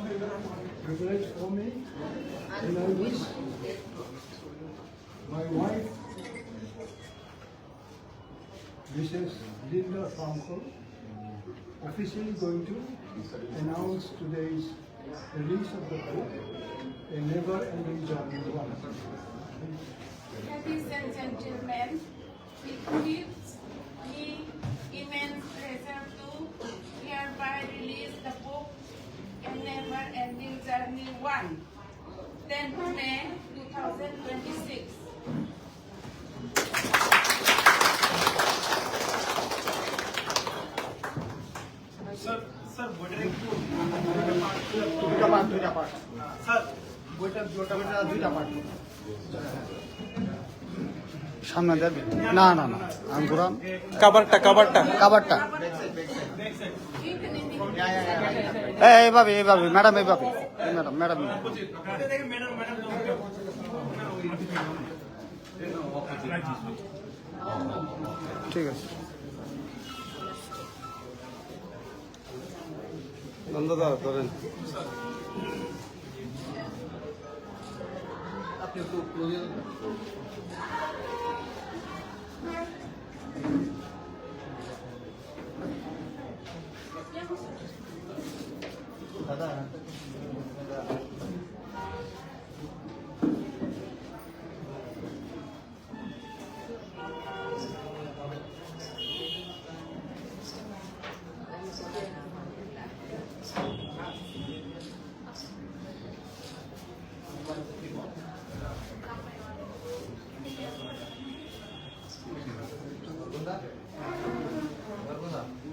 privilege for me, and I wish my wife, Mrs. Linda Franco, officially going to announce today's release of the book, A Never-Ending Journey 1. Ladies and gentlemen, it gives me immense pleasure to hereby release the book A Never-Ending Journey 1, 10th May 2026. Sir দুইটা part sir দুইটা part সামনে দেন না না না আমি ঘুরান কাবারটা কাবারটা এইভাবে এইভাবে ম্যাডাম এইভাবে ম্যাডাম ম্যাডাম ঠিক আছে নন্দদা ধরেন আপনি একটু ক্লোজে দাদা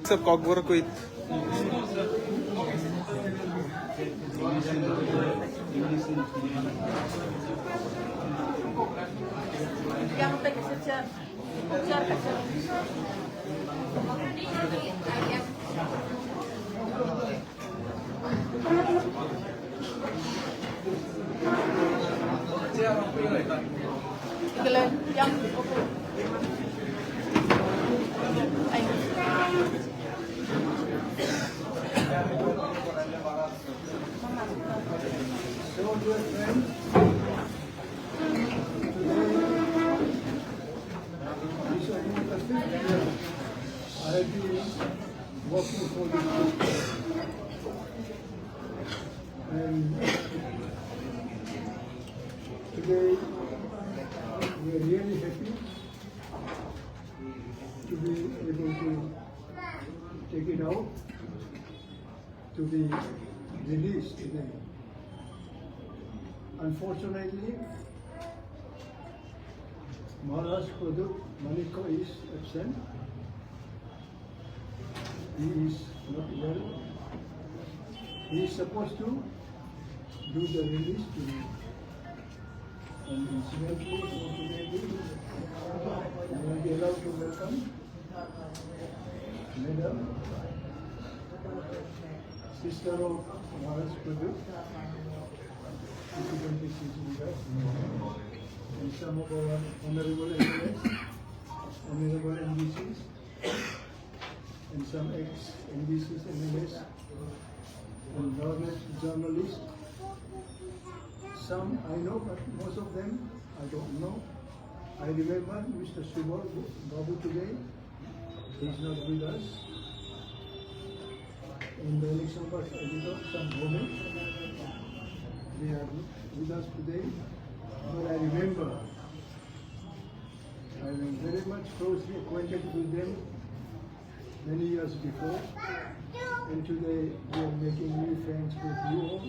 স্যার ককবর কই Yang terkejar, kejar. Yang So, dear friends, this is only the 5th year I have been working for this book. And today we are really happy to be able to take it out to be released today. Unfortunately, Maharaj Praduk Maniko is absent. He is not well. He is supposed to do the release today. And incidentally, fortunately, I will be allowed to welcome Madam, sister of Maharaj Praduk. And some of our honorable MLAs, honorable MDCs, and some ex-MDCs, MLAs, and learned journalists. Some I know, but most of them I don't know. I remember Mr. Subal Babu today. He is not with us. In the election part editor, some women. They are with us today, but I remember I was very much closely acquainted with them many years before, and today we are making new friends with you all.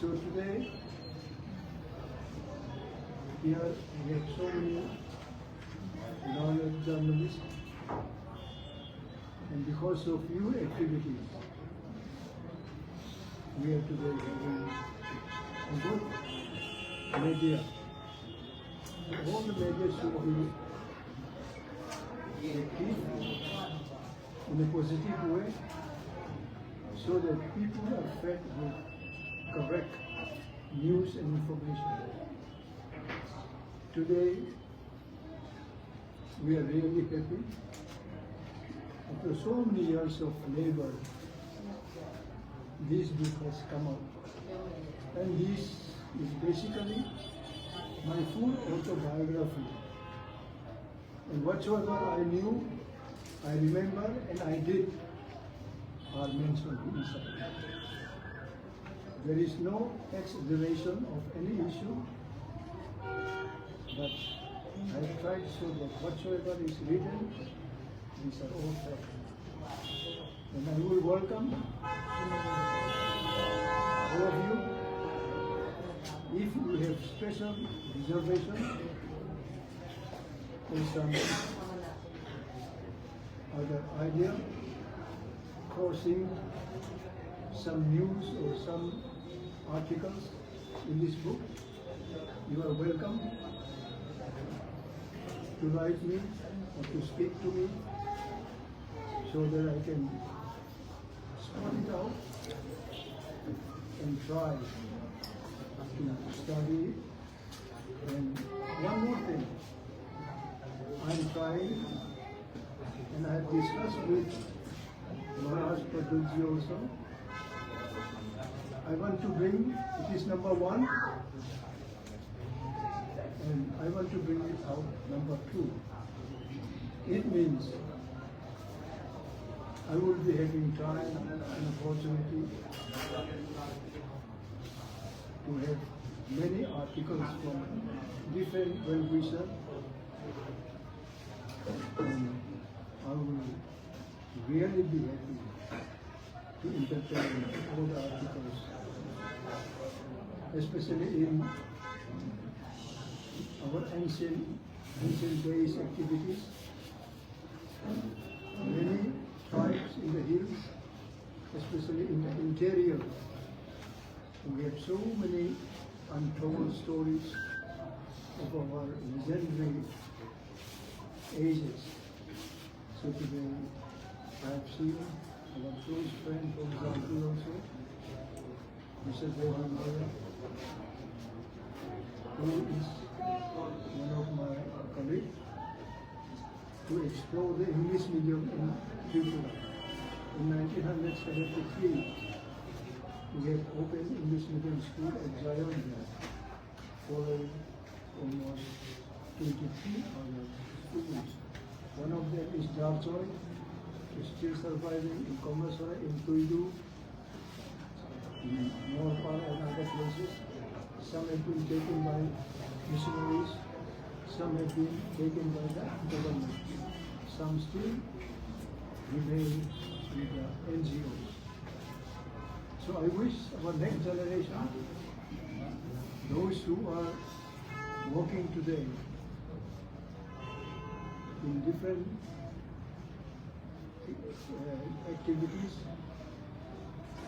So today, here we have so many learned journalists, and because of your activities, we are today having a good media. All the media should be active in a positive way so that people are fed with correct news and information. Today, we are really happy. After so many years of labor, this book has come out. And this is basically my full autobiography. And whatsoever I knew, I remember, and I did are mentioned inside. There is no exaggeration of any issue, but I have tried to show that whatsoever is written, these are all facts. And I will welcome all of you. If you have special reservation or some other idea, crossing some news or some articles in this book, you are welcome to write me or to speak to me so that I can spot it out and try to study it. And one more thing, I'm trying, and I have discussed with Maharaj Pradulji also, I want to bring, it is number 1, and I want to bring it out number 2. It means I will be having time and opportunity to have many articles from different well-wishers, and I will really be happy to entertain all the articles, especially in our ancient days activities. Many tribes in the hills, especially in the interior, we have so many untold stories of our legendary ages. So today I have seen our close friend, for example, also, Mr. Devan Maya, who is one of my colleagues, to explore the English medium in Tripura. In 1973, we have opened English medium school at Zion there, following almost 23 other schools. One of them is Darjoy, still surviving in Komaswara, in Tuidu, in Norpal and other places. Some have been taken by missionaries, some have been taken by the government. Some still remain with the NGOs. So I wish our next generation, those who are working today in different activities,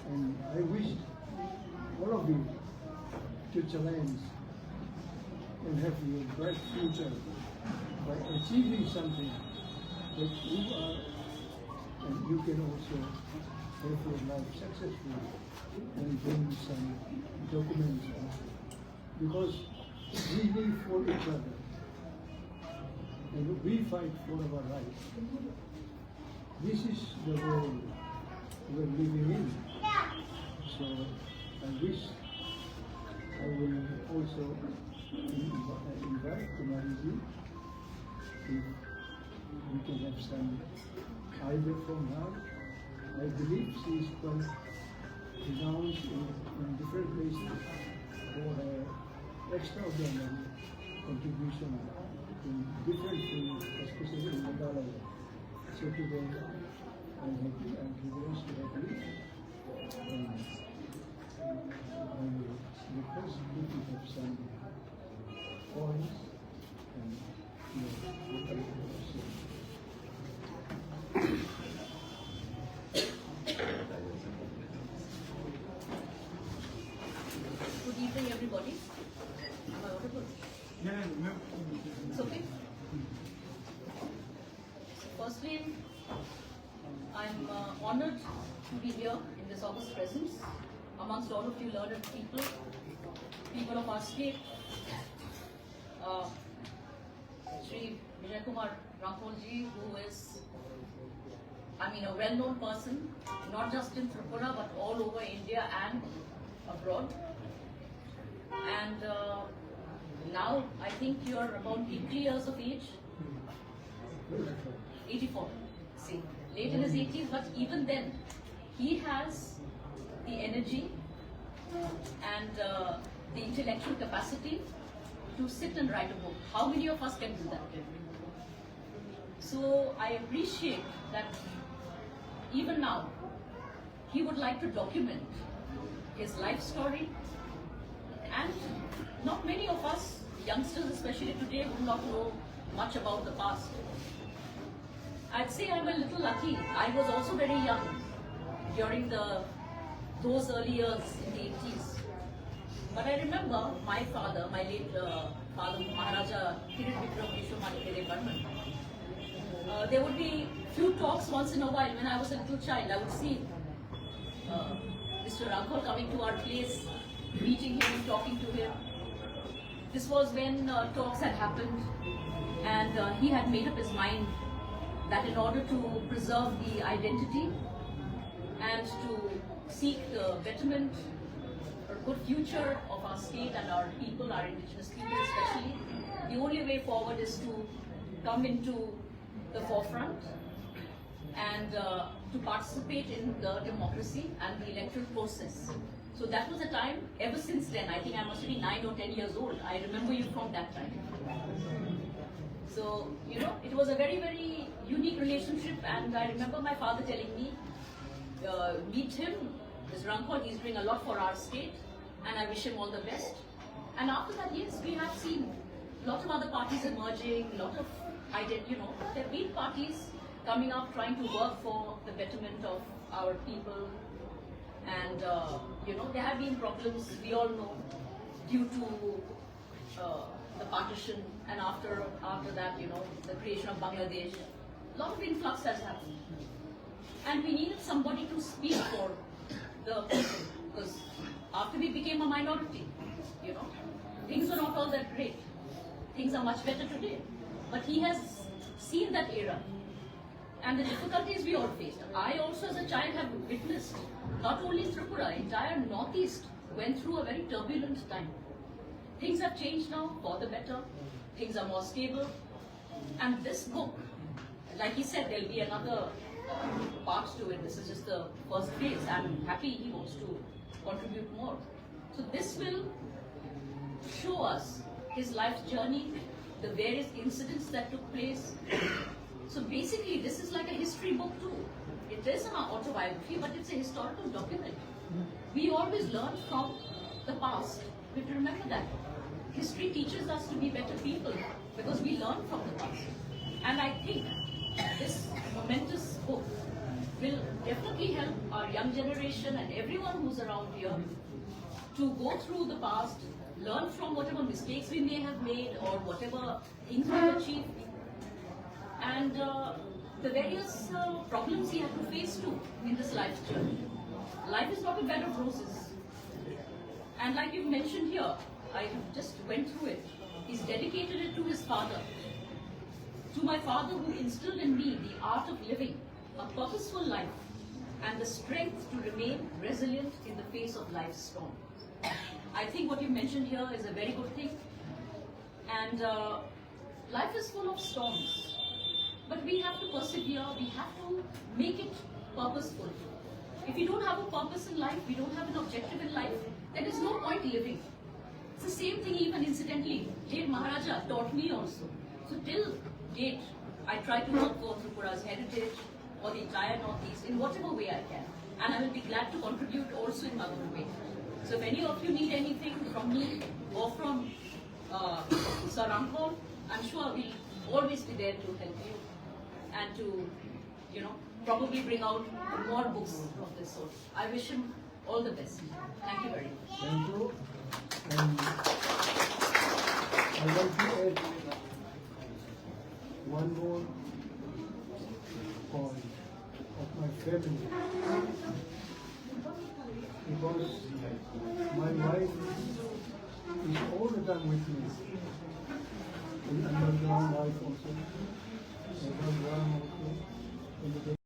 and I wish all of you to challenge and have your bright future by achieving something that you are, and you can also have your life successful and bring some documents out. Because we live for each other and we fight for our rights. This is the world we are living in. So I wish I will also invite Kumariji if we can have some idea from her. I believe she is quite renowned in different places for her extraordinary contribution in different fields, especially in Meghalaya. So today I'm happy and privileged to have you. And I will request you to have some points and what I will say. Good evening, everybody. Am I audible? It's okay. Firstly, I'm honored to be here in this august presence amongst all of you learned people of our state. Shri Vijay Kumar Rampolji, who is I mean, a well-known person, not just in Tripura, but all over India and abroad. And now, I think you're about 80 years of age. 84. See, late in his 80s, but even then, he has the energy and the intellectual capacity to sit and write a book. How many of us can do that? So I appreciate that even now, he would like to document his life story, and not many of us, youngsters especially today, would not know much about the past. I'd say I'm a little lucky. I was also very young during those early years in the 80s. But I remember my father, my late father, Maharaja Kirit Vikram Vishwamani Barman. There would be few talks once in a while. When I was a little child, I would see Mr. Raghol coming to our place, meeting him, talking to him. This was when talks had happened, and he had made up his mind that in order to preserve the identity and to seek the betterment or good future of our state and our people, our indigenous people especially, the only way forward is to come into the forefront and to participate in the democracy and the electoral process. So that was a time, ever since then, I think I must be 9 or 10 years old. I remember you from that time. So, you know, it was a very, very unique relationship, and I remember my father telling me, meet him, Mr. Raghol, he's doing a lot for our state, and I wish him all the best. And after that, yes, we have seen a lot of other parties emerging, a lot of, you know, there have been parties coming up trying to work for the betterment of our people. And, you know, there have been problems, we all know, due to the partition, and after that, you know, the creation of Bangladesh. A lot of influx has happened. And we needed somebody to speak for the people, because after we became a minority, you know, things were not all that great. Things are much better today. But he has seen that era and the difficulties we all faced. I also as a child have witnessed, not only Tripura, entire Northeast went through a very turbulent time. Things have changed now for the better. Things are more stable. And this book, like he said, there'll be another part to it. This is just the first phase. I'm happy he wants to contribute more. So this will show us his life's journey, the various incidents that took place. So basically, this is like a history book too. It is an autobiography, but it's a historical document. We always learn from the past. We have to remember that. History teaches us to be better people because we learn from the past. And I think this momentous book will definitely help our young generation and everyone who's around here to go through the past, learn from whatever mistakes we may have made or whatever things we've achieved, and the various problems he had to face too in this life's journey. Life is not a bed of roses. And like you've mentioned here, I just went through it. He's dedicated it to his father. To my father who instilled in me the art of living a purposeful life and the strength to remain resilient in the face of life's storm. I think what you mentioned here is a very good thing. And life is full of storms. But we have to persevere, we have to make it purposeful. If you don't have a purpose in life, we don't have an objective in life, there is no point living. It's the same thing even incidentally. Late Maharaja taught me also. So till date, I try to work for Tripura's heritage or the entire Northeast in whatever way I can. And I will be glad to contribute also in my own way. So if any of you need anything from me or from Sir Raghol, I'm sure we'll always be there to help you and to, you know, probably bring out more books of this sort. I wish him all the best. Thank you very much. Thank you. And I want to add one more point of my family. Because my wife is all the time with me. In underground life also. Underground also. In the